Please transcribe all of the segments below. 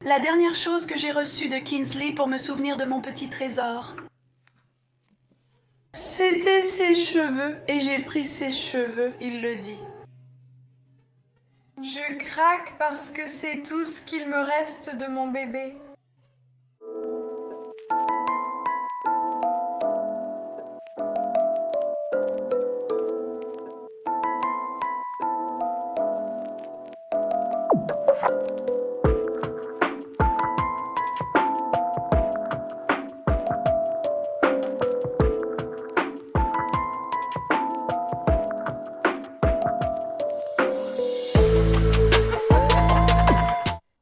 La dernière chose que j'ai reçue de Kingsley pour me souvenir de mon petit trésor. C'était ses cheveux, et j'ai pris ses cheveux, il le dit. Je craque parce que c'est tout ce qu'il me reste de mon bébé.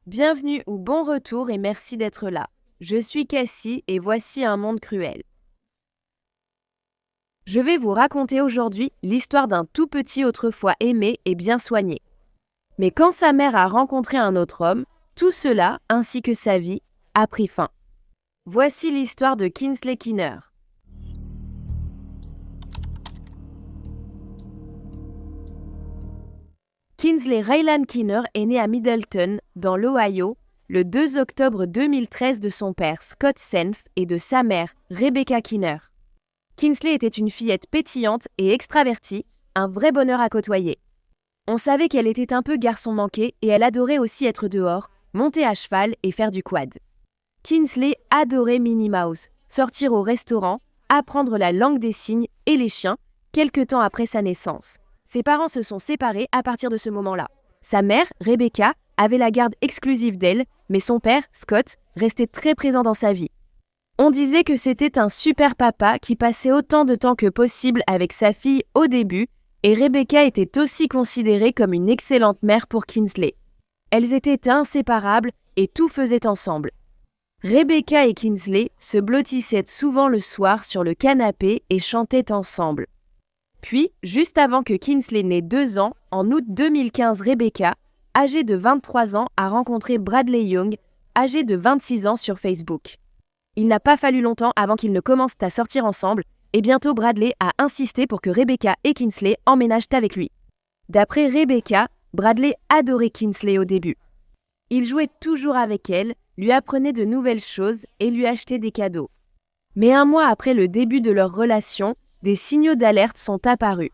Bienvenue ou bon retour et merci d'être là. Je suis Cassie et voici un monde cruel. Je vais vous raconter aujourd'hui l'histoire d'un tout petit autrefois aimé et bien soigné. Mais quand sa mère a rencontré un autre homme, tout cela, ainsi que sa vie, a pris fin. Voici l'histoire de Kingsley Kinner. Kingsley Raylan Kinner est né à Middleton, dans l'Ohio, le 2 octobre 2013 de son père Scott Senf et de sa mère Rebecca Kinner. Kingsley était une fillette pétillante et extravertie, un vrai bonheur à côtoyer. On savait qu'elle était un peu garçon manqué et elle adorait aussi être dehors, monter à cheval et faire du quad. Kingsley adorait Minnie Mouse, sortir au restaurant, apprendre la langue des signes et les chiens, quelque temps après sa naissance. Ses parents se sont séparés à partir de ce moment-là. Sa mère, Rebecca, avait la garde exclusive d'elle, mais son père, Scott, restait très présent dans sa vie. On disait que c'était un super papa qui passait autant de temps que possible avec sa fille au début, et Rebecca était aussi considérée comme une excellente mère pour Kingsley. Elles étaient inséparables et tout faisaient ensemble. Rebecca et Kingsley se blottissaient souvent le soir sur le canapé et chantaient ensemble. Puis, juste avant que Kingsley n'ait 2 ans, en août 2015, Rebecca, âgée de 23 ans, a rencontré Bradley Young, âgé de 26 ans sur Facebook. Il n'a pas fallu longtemps avant qu'ils ne commencent à sortir ensemble, et bientôt Bradley a insisté pour que Rebecca et Kingsley emménagent avec lui. D'après Rebecca, Bradley adorait Kingsley au début. Il jouait toujours avec elle, lui apprenait de nouvelles choses et lui achetait des cadeaux. Mais un mois après le début de leur relation, des signaux d'alerte sont apparus.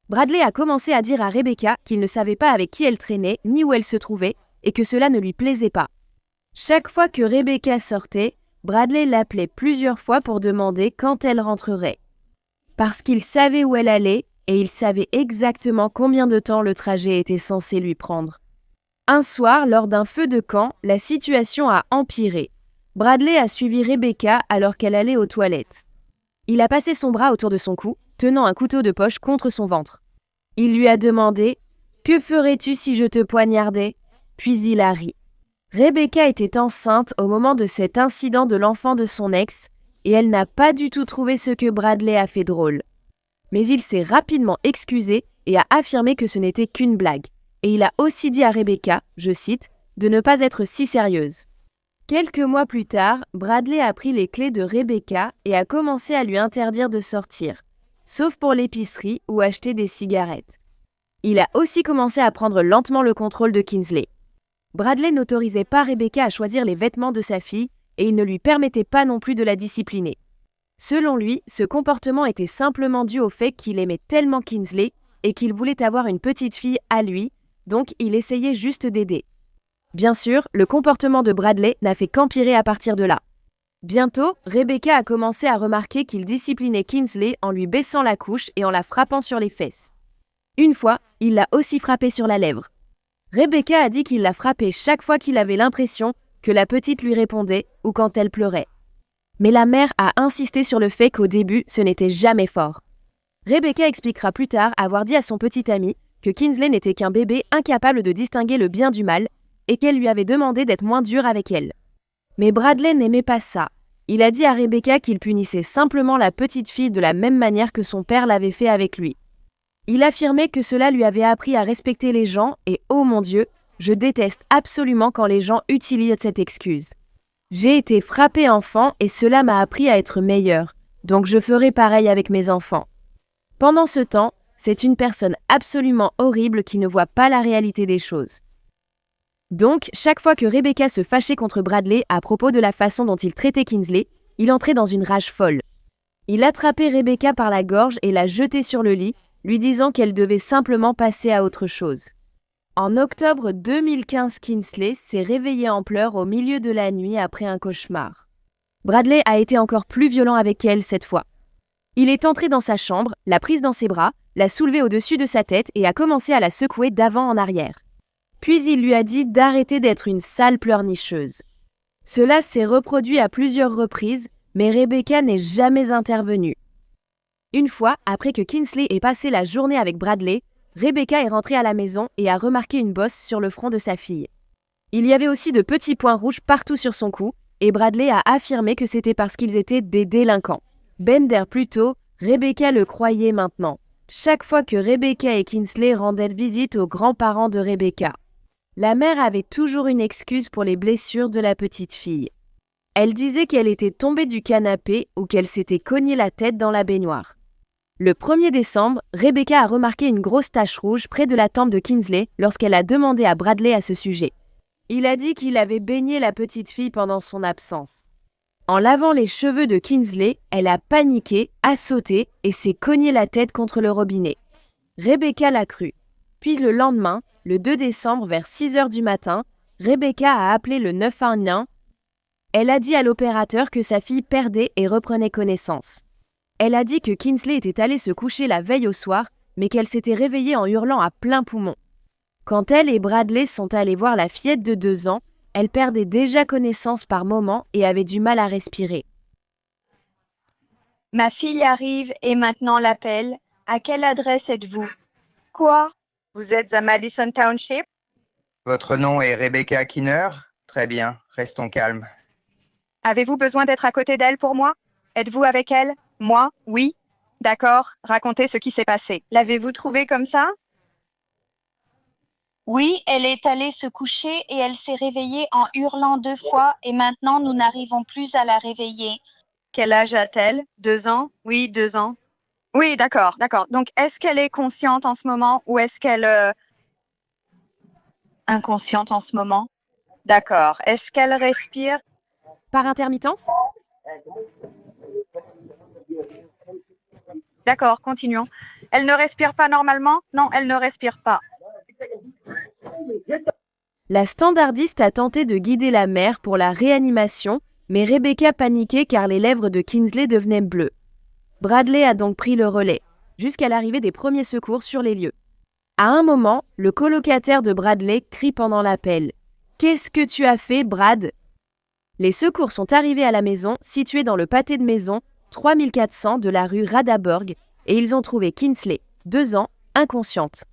Bradley a commencé à dire à Rebecca qu'il ne savait pas avec qui elle traînait ni où elle se trouvait et que cela ne lui plaisait pas. Chaque fois que Rebecca sortait, Bradley l'appelait plusieurs fois pour demander quand elle rentrerait. Parce qu'il savait où elle allait et il savait exactement combien de temps le trajet était censé lui prendre. Un soir, lors d'un feu de camp, la situation a empiré. Bradley a suivi Rebecca alors qu'elle allait aux toilettes. Il a passé son bras autour de son cou, tenant un couteau de poche contre son ventre. Il lui a demandé « Que ferais-tu si je te poignardais ?» Puis il a ri. Rebecca était enceinte au moment de cet incident de l'enfant de son ex et elle n'a pas du tout trouvé ce que Bradley a fait drôle. Mais il s'est rapidement excusé et a affirmé que ce n'était qu'une blague. Et il a aussi dit à Rebecca, je cite, de ne pas être si sérieuse. Quelques mois plus tard, Bradley a pris les clés de Rebecca et a commencé à lui interdire de sortir, sauf pour l'épicerie ou acheter des cigarettes. Il a aussi commencé à prendre lentement le contrôle de Kingsley. Bradley n'autorisait pas Rebecca à choisir les vêtements de sa fille et il ne lui permettait pas non plus de la discipliner. Selon lui, ce comportement était simplement dû au fait qu'il aimait tellement Kingsley et qu'il voulait avoir une petite fille à lui, donc il essayait juste d'aider. Bien sûr, le comportement de Bradley n'a fait qu'empirer à partir de là. Bientôt, Rebecca a commencé à remarquer qu'il disciplinait Kingsley en lui baissant la couche et en la frappant sur les fesses. Une fois, il l'a aussi frappée sur la lèvre. Rebecca a dit qu'il la frappait chaque fois qu'il avait l'impression que la petite lui répondait ou quand elle pleurait. Mais la mère a insisté sur le fait qu'au début, ce n'était jamais fort. Rebecca expliquera plus tard avoir dit à son petit ami que Kingsley n'était qu'un bébé incapable de distinguer le bien du mal et qu'elle lui avait demandé d'être moins dure avec elle. Mais Bradley n'aimait pas ça. Il a dit à Rebecca qu'il punissait simplement la petite fille de la même manière que son père l'avait fait avec lui. Il affirmait que cela lui avait appris à respecter les gens et oh mon Dieu, je déteste absolument quand les gens utilisent cette excuse. J'ai été frappée enfant et cela m'a appris à être meilleure, donc je ferai pareil avec mes enfants. Pendant ce temps, c'est une personne absolument horrible qui ne voit pas la réalité des choses. Donc, chaque fois que Rebecca se fâchait contre Bradley à propos de la façon dont il traitait Kingsley, il entrait dans une rage folle. Il attrapait Rebecca par la gorge et la jetait sur le lit, lui disant qu'elle devait simplement passer à autre chose. En octobre 2015, Kingsley s'est réveillé en pleurs au milieu de la nuit après un cauchemar. Bradley a été encore plus violent avec elle cette fois. Il est entré dans sa chambre, l'a prise dans ses bras, l'a soulevée au-dessus de sa tête et a commencé à la secouer d'avant en arrière. Puis il lui a dit d'arrêter d'être une sale pleurnicheuse. Cela s'est reproduit à plusieurs reprises, mais Rebecca n'est jamais intervenue. Une fois, après que Kingsley ait passé la journée avec Bradley, Rebecca est rentrée à la maison et a remarqué une bosse sur le front de sa fille. Il y avait aussi de petits points rouges partout sur son cou, et Bradley a affirmé que c'était parce qu'ils étaient des délinquants. Bender plus tôt, Rebecca le croyait maintenant. Chaque fois que Rebecca et Kingsley rendaient visite aux grands-parents de Rebecca, la mère avait toujours une excuse pour les blessures de la petite fille. Elle disait qu'elle était tombée du canapé ou qu'elle s'était cognée la tête dans la baignoire. Le 1er décembre, Rebecca a remarqué une grosse tache rouge près de la tempe de Kingsley lorsqu'elle a demandé à Bradley à ce sujet. Il a dit qu'il avait baigné la petite fille pendant son absence. En lavant les cheveux de Kingsley, elle a paniqué, a sauté et s'est cogné la tête contre le robinet. Rebecca l'a cru. Puis le lendemain, le 2 décembre vers 6 h du matin, Rebecca a appelé le 911. Elle a dit à l'opérateur que sa fille perdait et reprenait connaissance. Elle a dit que Kingsley était allé se coucher la veille au soir, mais qu'elle s'était réveillée en hurlant à plein poumon. Quand elle et Bradley sont allés voir la fillette de 2 ans, elle perdait déjà connaissance par moments et avait du mal à respirer. Ma fille arrive et maintenant l'appelle. À quelle adresse êtes-vous? Quoi? Vous êtes à Madison Township? Votre nom est Rebecca Kinner? Très bien, restons calmes. Avez-vous besoin d'être à côté d'elle pour moi? Êtes-vous avec elle? Moi? Oui? D'accord, racontez ce qui s'est passé. L'avez-vous trouvée comme ça? Oui, elle est allée se coucher et elle s'est réveillée en hurlant 2 fois et maintenant nous n'arrivons plus à la réveiller. Quel âge a-t-elle? 2 ans? Oui, 2 ans. Oui, d'accord. Donc, est-ce qu'elle est consciente en ce moment ou est-ce qu'elle... Inconsciente en ce moment? D'accord. Est-ce qu'elle respire? Par intermittence? D'accord, continuons. Elle ne respire pas normalement? Non, elle ne respire pas. La standardiste a tenté de guider la mère pour la réanimation, mais Rebecca paniquait car les lèvres de Kingsley devenaient bleues. Bradley a donc pris le relais, jusqu'à l'arrivée des premiers secours sur les lieux. À un moment, le colocataire de Bradley crie pendant l'appel. « Qu'est-ce que tu as fait, Brad ?» Les secours sont arrivés à la maison, située dans le pâté de maison 3400 de la rue Radaburg, et ils ont trouvé Kingsley, 2 ans, inconsciente.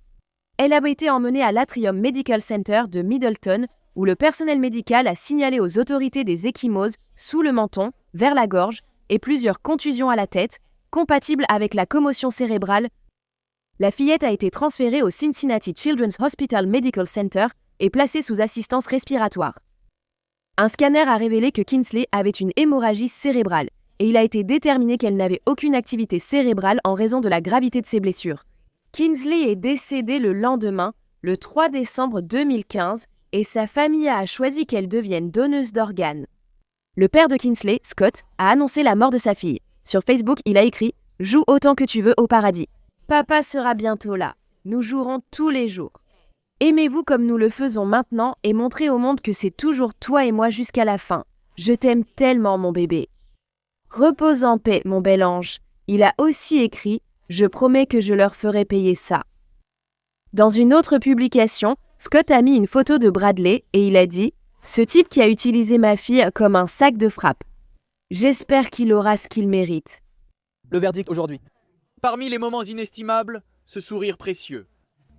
Elle avait été emmenée à l'Atrium Medical Center de Middleton, où le personnel médical a signalé aux autorités des ecchymoses sous le menton, vers la gorge, et plusieurs contusions à la tête, compatibles avec la commotion cérébrale. La fillette a été transférée au Cincinnati Children's Hospital Medical Center et placée sous assistance respiratoire. Un scanner a révélé que Kingsley avait une hémorragie cérébrale, et il a été déterminé qu'elle n'avait aucune activité cérébrale en raison de la gravité de ses blessures. Kingsley est décédée le lendemain, le 3 décembre 2015, et sa famille a choisi qu'elle devienne donneuse d'organes. Le père de Kingsley, Scott, a annoncé la mort de sa fille. Sur Facebook, il a écrit « Joue autant que tu veux au paradis. Papa sera bientôt là. Nous jouerons tous les jours. Aimez-vous comme nous le faisons maintenant et montrez au monde que c'est toujours toi et moi jusqu'à la fin. Je t'aime tellement, mon bébé. Repose en paix, mon bel ange. » Il a aussi écrit « Je promets que je leur ferai payer ça. » Dans une autre publication, Scott a mis une photo de Bradley et il a dit « Ce type qui a utilisé ma fille comme un sac de frappe. J'espère qu'il aura ce qu'il mérite. » Le verdict aujourd'hui. Parmi les moments inestimables, ce sourire précieux.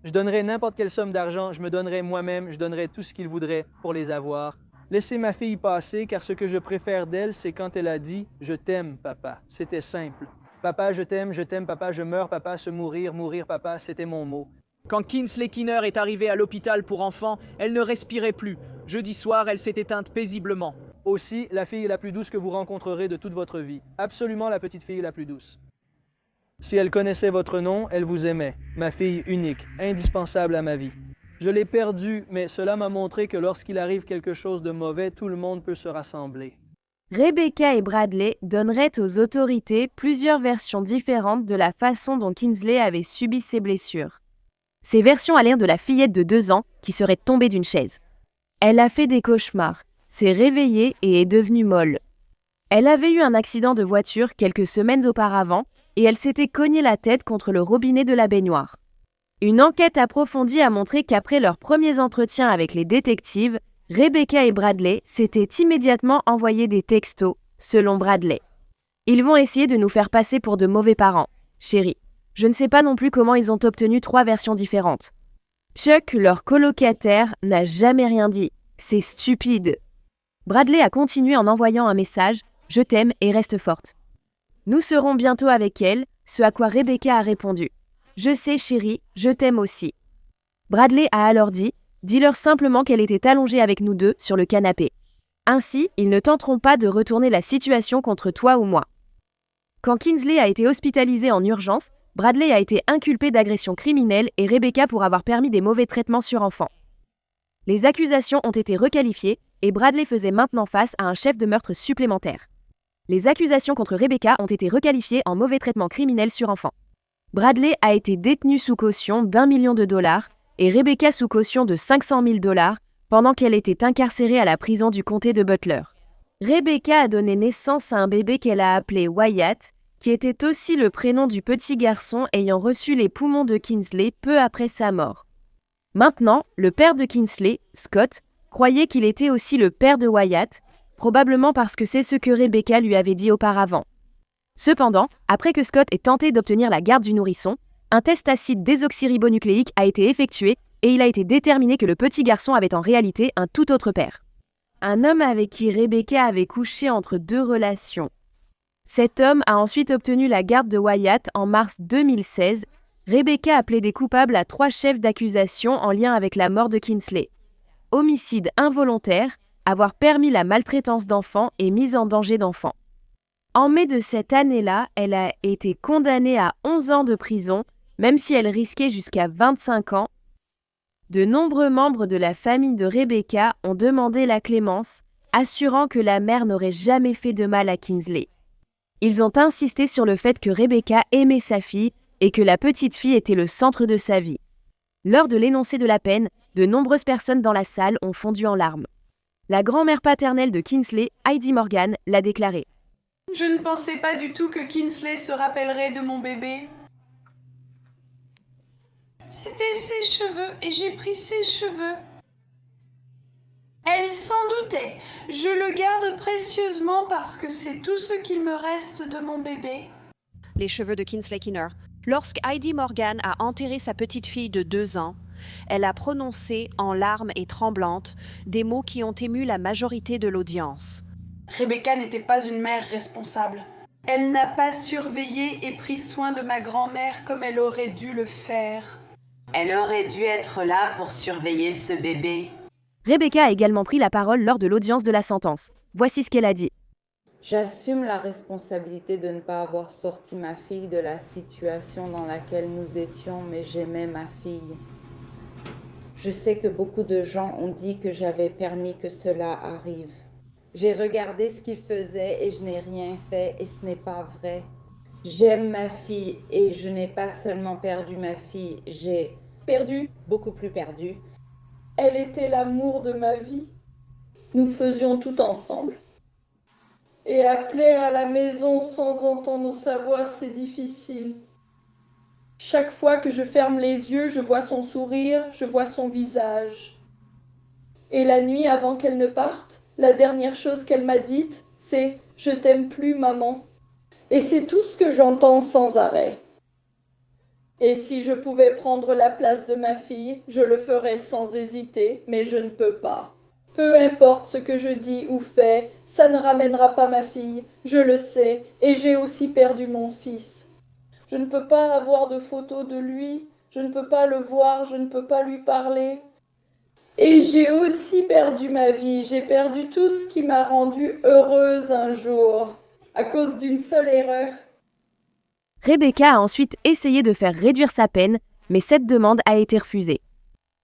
Je donnerais n'importe quelle somme d'argent, je me donnerais moi-même, je donnerais tout ce qu'il voudrait pour les avoir. Laissez ma fille passer, car ce que je préfère d'elle, c'est quand elle a dit « Je t'aime, papa ». C'était simple. Papa, je t'aime, papa, je meurs, papa, se mourir, mourir, papa, c'était mon mot. Quand Kingsley Kinner est arrivée à l'hôpital pour enfants, elle ne respirait plus. Jeudi soir, elle s'est éteinte paisiblement. Aussi, la fille la plus douce que vous rencontrerez de toute votre vie. Absolument la petite fille la plus douce. Si elle connaissait votre nom, elle vous aimait. Ma fille unique, indispensable à ma vie. Je l'ai perdu, mais cela m'a montré que lorsqu'il arrive quelque chose de mauvais, tout le monde peut se rassembler. Rebecca et Bradley donneraient aux autorités plusieurs versions différentes de la façon dont Kingsley avait subi ses blessures. Ces versions allèrent de la fillette de 2 ans qui serait tombée d'une chaise. Elle a fait des cauchemars, s'est réveillée et est devenue molle. Elle avait eu un accident de voiture quelques semaines auparavant et elle s'était cognée la tête contre le robinet de la baignoire. Une enquête approfondie a montré qu'après leurs premiers entretiens avec les détectives, Rebecca et Bradley s'étaient immédiatement envoyés des textos, selon Bradley. Ils vont essayer de nous faire passer pour de mauvais parents, chérie. Je ne sais pas non plus comment ils ont obtenu 3 versions différentes. Chuck, leur colocataire, n'a jamais rien dit. C'est stupide. Bradley a continué en envoyant un message « Je t'aime et reste forte ». Nous serons bientôt avec elle, ce à quoi Rebecca a répondu « Je sais chérie, je t'aime aussi ». Bradley a alors dit « Dis-leur simplement qu'elle était allongée avec nous deux sur le canapé. Ainsi, ils ne tenteront pas de retourner la situation contre toi ou moi ». Quand Kingsley a été hospitalisé en urgence, Bradley a été inculpé d'agression criminelle et Rebecca pour avoir permis des mauvais traitements sur enfants. Les accusations ont été requalifiées et Bradley faisait maintenant face à un chef de meurtre supplémentaire. Les accusations contre Rebecca ont été requalifiées en mauvais traitement criminel sur enfants. Bradley a été détenu sous caution d'1 million de dollars et Rebecca sous caution de 500 000 dollars pendant qu'elle était incarcérée à la prison du comté de Butler. Rebecca a donné naissance à un bébé qu'elle a appelé Wyatt, qui était aussi le prénom du petit garçon ayant reçu les poumons de Kingsley peu après sa mort. Maintenant, le père de Kingsley, Scott, croyait qu'il était aussi le père de Wyatt, probablement parce que c'est ce que Rebecca lui avait dit auparavant. Cependant, après que Scott ait tenté d'obtenir la garde du nourrisson, un test acide désoxyribonucléique a été effectué et il a été déterminé que le petit garçon avait en réalité un tout autre père. Un homme avec qui Rebecca avait couché entre 2 relations. Cet homme a ensuite obtenu la garde de Wyatt en mars 2016. Rebecca a plaidé coupable à 3 chefs d'accusation en lien avec la mort de Kingsley. Homicide involontaire, avoir permis la maltraitance d'enfants et mise en danger d'enfants. En mai de cette année-là, elle a été condamnée à 11 ans de prison, même si elle risquait jusqu'à 25 ans. De nombreux membres de la famille de Rebecca ont demandé la clémence, assurant que la mère n'aurait jamais fait de mal à Kingsley. Ils ont insisté sur le fait que Rebecca aimait sa fille et que la petite fille était le centre de sa vie. Lors de l'énoncé de la peine, de nombreuses personnes dans la salle ont fondu en larmes. La grand-mère paternelle de Kingsley, Heidi Morgan, l'a déclaré. « Je ne pensais pas du tout que Kingsley se rappellerait de mon bébé. C'était ses cheveux et j'ai pris ses cheveux. Elle s'en doutait. Je le garde précieusement parce que c'est tout ce qu'il me reste de mon bébé. » Les cheveux de Kingsley Kiner. Lorsque Heidi Morgan a enterré sa petite fille de 2 ans, elle a prononcé, en larmes et tremblantes, des mots qui ont ému la majorité de l'audience. Rebecca n'était pas une mère responsable. Elle n'a pas surveillé et pris soin de ma grand-mère comme elle aurait dû le faire. Elle aurait dû être là pour surveiller ce bébé. Rebecca a également pris la parole lors de l'audience de la sentence. Voici ce qu'elle a dit. J'assume la responsabilité de ne pas avoir sorti ma fille de la situation dans laquelle nous étions, mais j'aimais ma fille. Je sais que beaucoup de gens ont dit que j'avais permis que cela arrive. J'ai regardé ce qu'ils faisaient et je n'ai rien fait et ce n'est pas vrai. J'aime ma fille et je n'ai pas seulement perdu ma fille, j'ai perdu, beaucoup plus perdu. Elle était l'amour de ma vie. Nous faisions tout ensemble. Et appeler à la maison sans entendre sa voix, c'est difficile. Chaque fois que je ferme les yeux, je vois son sourire, je vois son visage. Et la nuit, avant qu'elle ne parte, la dernière chose qu'elle m'a dite, c'est « Je t'aime plus, maman ». Et c'est tout ce que j'entends sans arrêt. Et si je pouvais prendre la place de ma fille, je le ferais sans hésiter, mais je ne peux pas. Peu importe ce que je dis ou fais, ça ne ramènera pas ma fille, je le sais, et j'ai aussi perdu mon fils. Je ne peux pas avoir de photos de lui, je ne peux pas le voir, je ne peux pas lui parler. Et j'ai aussi perdu ma vie, j'ai perdu tout ce qui m'a rendue heureuse un jour, à cause d'une seule erreur. Rebecca a ensuite essayé de faire réduire sa peine, mais cette demande a été refusée.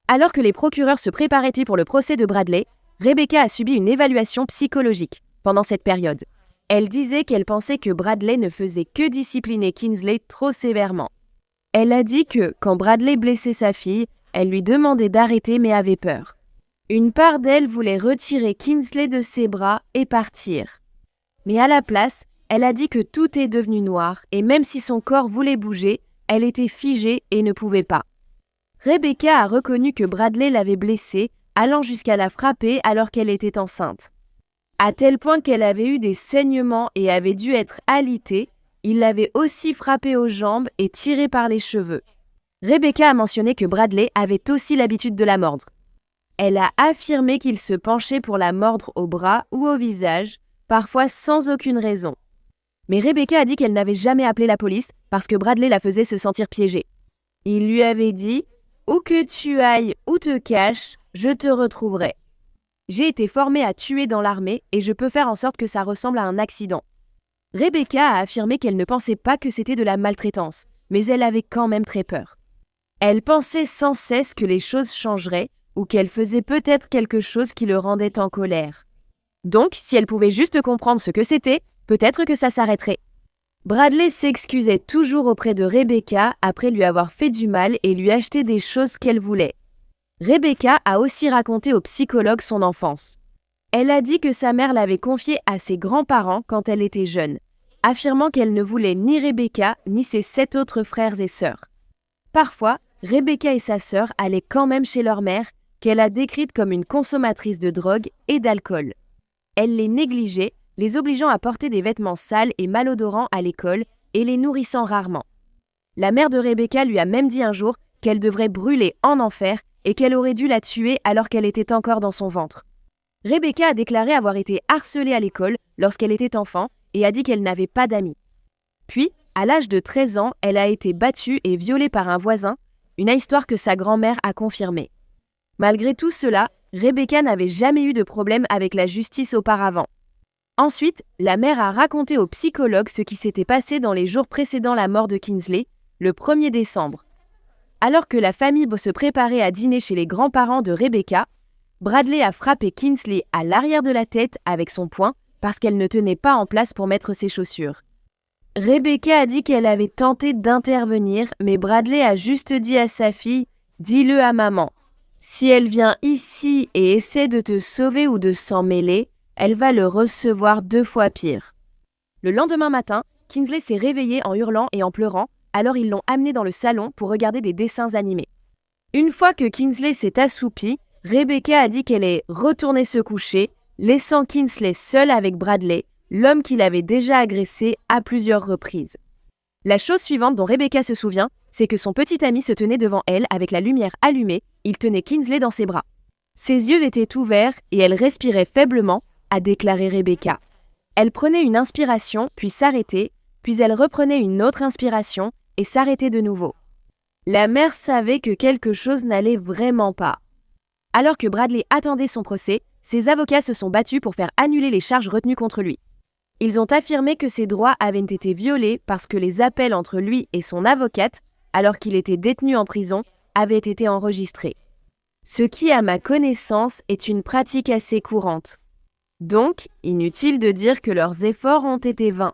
Alors que les procureurs se préparaient pour le procès de Bradley, Rebecca a subi une évaluation psychologique pendant cette période. Elle disait qu'elle pensait que Bradley ne faisait que discipliner Kingsley trop sévèrement. Elle a dit que, quand Bradley blessait sa fille, elle lui demandait d'arrêter mais avait peur. Une part d'elle voulait retirer Kingsley de ses bras et partir. Mais à la place, elle a dit que tout est devenu noir et même si son corps voulait bouger, elle était figée et ne pouvait pas. Rebecca a reconnu que Bradley l'avait blessée, allant jusqu'à la frapper alors qu'elle était enceinte. À tel point qu'elle avait eu des saignements et avait dû être alitée, il l'avait aussi frappée aux jambes et tirée par les cheveux. Rebecca a mentionné que Bradley avait aussi l'habitude de la mordre. Elle a affirmé qu'il se penchait pour la mordre au bras ou au visage, parfois sans aucune raison. Mais Rebecca a dit qu'elle n'avait jamais appelé la police parce que Bradley la faisait se sentir piégée. Il lui avait dit « Où que tu ailles ou te caches, je te retrouverai. J'ai été formée à tuer dans l'armée et je peux faire en sorte que ça ressemble à un accident. » Rebecca a affirmé qu'elle ne pensait pas que c'était de la maltraitance, mais elle avait quand même très peur. Elle pensait sans cesse que les choses changeraient ou qu'elle faisait peut-être quelque chose qui le rendait en colère. Donc, si elle pouvait juste comprendre ce que c'était, peut-être que ça s'arrêterait. Bradley s'excusait toujours auprès de Rebecca après lui avoir fait du mal et lui acheter des choses qu'elle voulait. Rebecca a aussi raconté au psychologue son enfance. Elle a dit que sa mère l'avait confiée à ses grands-parents quand elle était jeune, affirmant qu'elle ne voulait ni Rebecca ni ses 7 autres frères et sœurs. Parfois, Rebecca et sa sœur allaient quand même chez leur mère, qu'elle a décrite comme une consommatrice de drogue et d'alcool. Elle les négligeait, les obligeant à porter des vêtements sales et malodorants à l'école et les nourrissant rarement. La mère de Rebecca lui a même dit un jour qu'elle devrait brûler en enfer et qu'elle aurait dû la tuer alors qu'elle était encore dans son ventre. Rebecca a déclaré avoir été harcelée à l'école lorsqu'elle était enfant et a dit qu'elle n'avait pas d'amis. Puis, à l'âge de 13 ans, elle a été battue et violée par un voisin, une histoire que sa grand-mère a confirmée. Malgré tout cela, Rebecca n'avait jamais eu de problème avec la justice auparavant. Ensuite, la mère a raconté au psychologue ce qui s'était passé dans les jours précédant la mort de Kingsley, le 1er décembre. Alors que la famille se préparait à dîner chez les grands-parents de Rebecca, Bradley a frappé Kingsley à l'arrière de la tête avec son poing parce qu'elle ne tenait pas en place pour mettre ses chaussures. Rebecca a dit qu'elle avait tenté d'intervenir, mais Bradley a juste dit à sa fille « Dis-le à maman. Si elle vient ici et essaie de te sauver ou de s'en mêler, elle va le recevoir 2 fois pire. » Le lendemain matin, Kingsley s'est réveillé en hurlant et en pleurant, alors ils l'ont amené dans le salon pour regarder des dessins animés. Une fois que Kingsley s'est assoupi, Rebecca a dit qu'elle est retournée se coucher, laissant Kingsley seul avec Bradley, l'homme qui l'avait déjà agressé à plusieurs reprises. La chose suivante dont Rebecca se souvient, c'est que son petit ami se tenait devant elle avec la lumière allumée, il tenait Kingsley dans ses bras. Ses yeux étaient ouverts et elle respirait faiblement, a déclaré Rebecca. Elle prenait une inspiration, puis s'arrêtait, puis elle reprenait une autre inspiration et s'arrêtait de nouveau. La mère savait que quelque chose n'allait vraiment pas. Alors que Bradley attendait son procès, ses avocats se sont battus pour faire annuler les charges retenues contre lui. Ils ont affirmé que ses droits avaient été violés parce que les appels entre lui et son avocate, alors qu'il était détenu en prison, avaient été enregistrés. Ce qui, à ma connaissance, est une pratique assez courante. Donc, inutile de dire que leurs efforts ont été vains.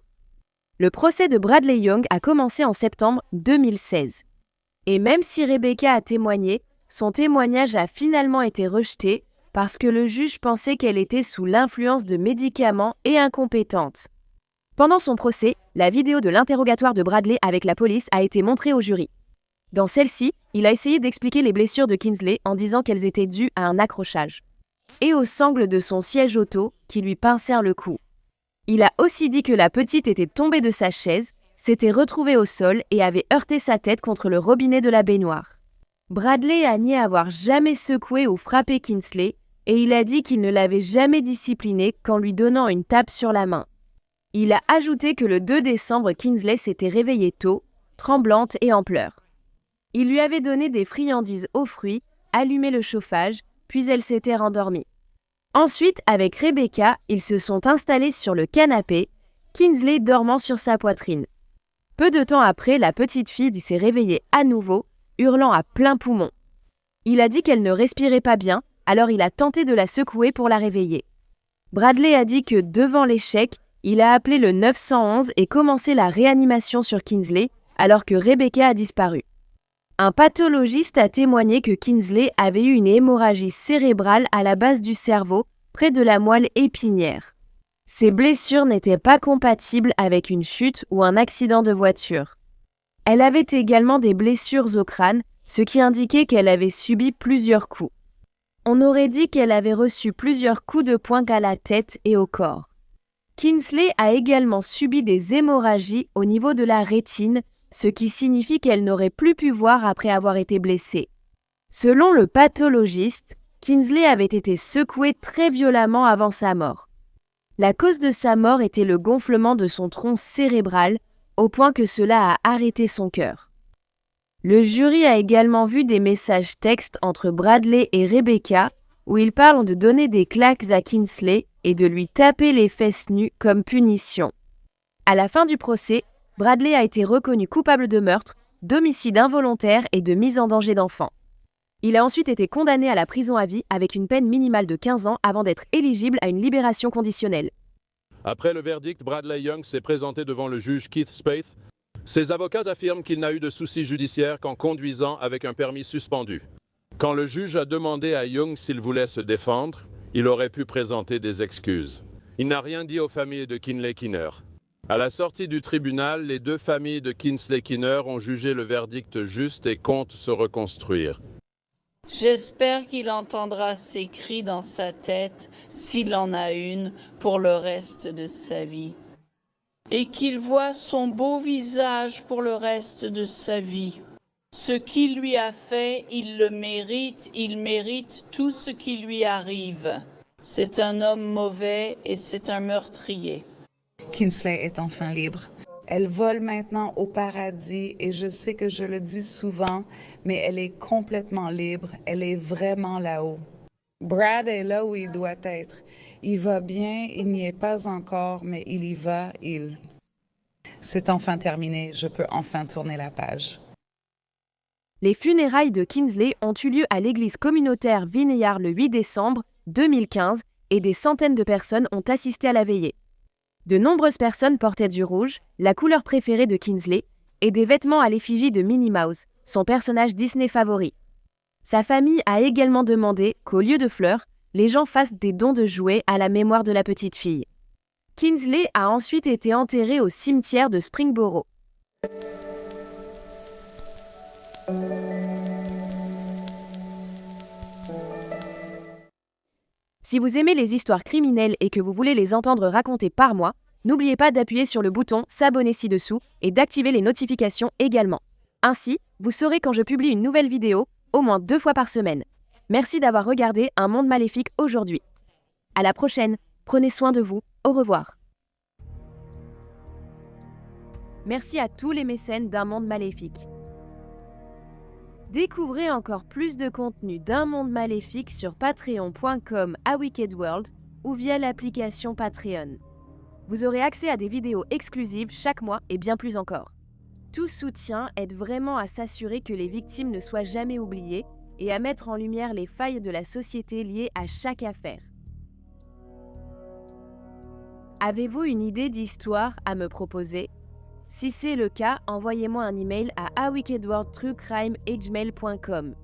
Le procès de Bradley Young a commencé en septembre 2016. Et même si Rebecca a témoigné, son témoignage a finalement été rejeté parce que le juge pensait qu'elle était sous l'influence de médicaments et incompétente. Pendant son procès, la vidéo de l'interrogatoire de Bradley avec la police a été montrée au jury. Dans celle-ci, il a essayé d'expliquer les blessures de Kingsley en disant qu'elles étaient dues à un accrochage et aux sangles de son siège auto qui lui pincèrent le cou. Il a aussi dit que la petite était tombée de sa chaise, s'était retrouvée au sol et avait heurté sa tête contre le robinet de la baignoire. Bradley a nié avoir jamais secoué ou frappé Kingsley et il a dit qu'il ne l'avait jamais discipliné qu'en lui donnant une tape sur la main. Il a ajouté que le 2 décembre, Kingsley s'était réveillée tôt, tremblante et en pleurs. Il lui avait donné des friandises aux fruits, allumé le chauffage, puis elle s'était rendormie. Ensuite, avec Rebecca, ils se sont installés sur le canapé, Kingsley dormant sur sa poitrine. Peu de temps après, la petite fille s'est réveillée à nouveau, hurlant à plein poumon. Il a dit qu'elle ne respirait pas bien, alors il a tenté de la secouer pour la réveiller. Bradley a dit que, devant l'échec, il a appelé le 911 et commencé la réanimation sur Kinsley, alors que Rebecca a disparu. Un pathologiste a témoigné que Kinsley avait eu une hémorragie cérébrale à la base du cerveau, près de la moelle épinière. Ces blessures n'étaient pas compatibles avec une chute ou un accident de voiture. Elle avait également des blessures au crâne, ce qui indiquait qu'elle avait subi plusieurs coups. On aurait dit qu'elle avait reçu plusieurs coups de poing à la tête et au corps. Kinsley a également subi des hémorragies au niveau de la rétine, ce qui signifie qu'elle n'aurait plus pu voir après avoir été blessée. Selon le pathologiste, Kinsley avait été secouée très violemment avant sa mort. La cause de sa mort était le gonflement de son tronc cérébral, au point que cela a arrêté son cœur. Le jury a également vu des messages textes entre Bradley et Rebecca où ils parlent de donner des claques à Kinsley et de lui taper les fesses nues comme punition. À la fin du procès, Bradley a été reconnu coupable de meurtre, d'homicide involontaire et de mise en danger d'enfant. Il a ensuite été condamné à la prison à vie avec une peine minimale de 15 ans avant d'être éligible à une libération conditionnelle. Après le verdict, Bradley Young s'est présenté devant le juge Keith Spaeth. Ses avocats affirment qu'il n'a eu de soucis judiciaires qu'en conduisant avec un permis suspendu. Quand le juge a demandé à Young s'il voulait se défendre, il aurait pu présenter des excuses. Il n'a rien dit aux familles de Kinsley Kinner. À la sortie du tribunal, les deux familles de Kinsley Kinner ont jugé le verdict juste et comptent se reconstruire. J'espère qu'il entendra ces cris dans sa tête, s'il en a une, pour le reste de sa vie. Et qu'il voit son beau visage pour le reste de sa vie. Ce qu'il lui a fait, il le mérite, il mérite tout ce qui lui arrive. C'est un homme mauvais et c'est un meurtrier. Kinsley est enfin libre. Elle vole maintenant au paradis et je sais que je le dis souvent, mais elle est complètement libre. Elle est vraiment là-haut. Brad est là où il doit être. Il va bien, il n'y est pas encore, mais il y va, C'est enfin terminé, je peux enfin tourner la page. Les funérailles de Kinsley ont eu lieu à l'église communautaire Vineyard le 8 décembre 2015 et des centaines de personnes ont assisté à la veillée. De nombreuses personnes portaient du rouge, la couleur préférée de Kinsley, et des vêtements à l'effigie de Minnie Mouse, son personnage Disney favori. Sa famille a également demandé qu'au lieu de fleurs, les gens fassent des dons de jouets à la mémoire de la petite fille. Kinsley a ensuite été enterré au cimetière de Springboro. Si vous aimez les histoires criminelles et que vous voulez les entendre racontées par moi, n'oubliez pas d'appuyer sur le bouton s'abonner ci-dessous et d'activer les notifications également. Ainsi, vous saurez quand je publie une nouvelle vidéo, au moins 2 fois par semaine. Merci d'avoir regardé Un Monde Maléfique aujourd'hui. À la prochaine, prenez soin de vous, au revoir. Merci à tous les mécènes d'Un Monde Maléfique. Découvrez encore plus de contenu d'Un Monde Maléfique sur patreon.com/awickedworld ou via l'application Patreon. Vous aurez accès à des vidéos exclusives chaque mois et bien plus encore. Tout soutien aide vraiment à s'assurer que les victimes ne soient jamais oubliées et à mettre en lumière les failles de la société liées à chaque affaire. Avez-vous une idée d'histoire à me proposer ? Si c'est le cas, envoyez-moi un email à awickedworldtruecrime@gmail.com.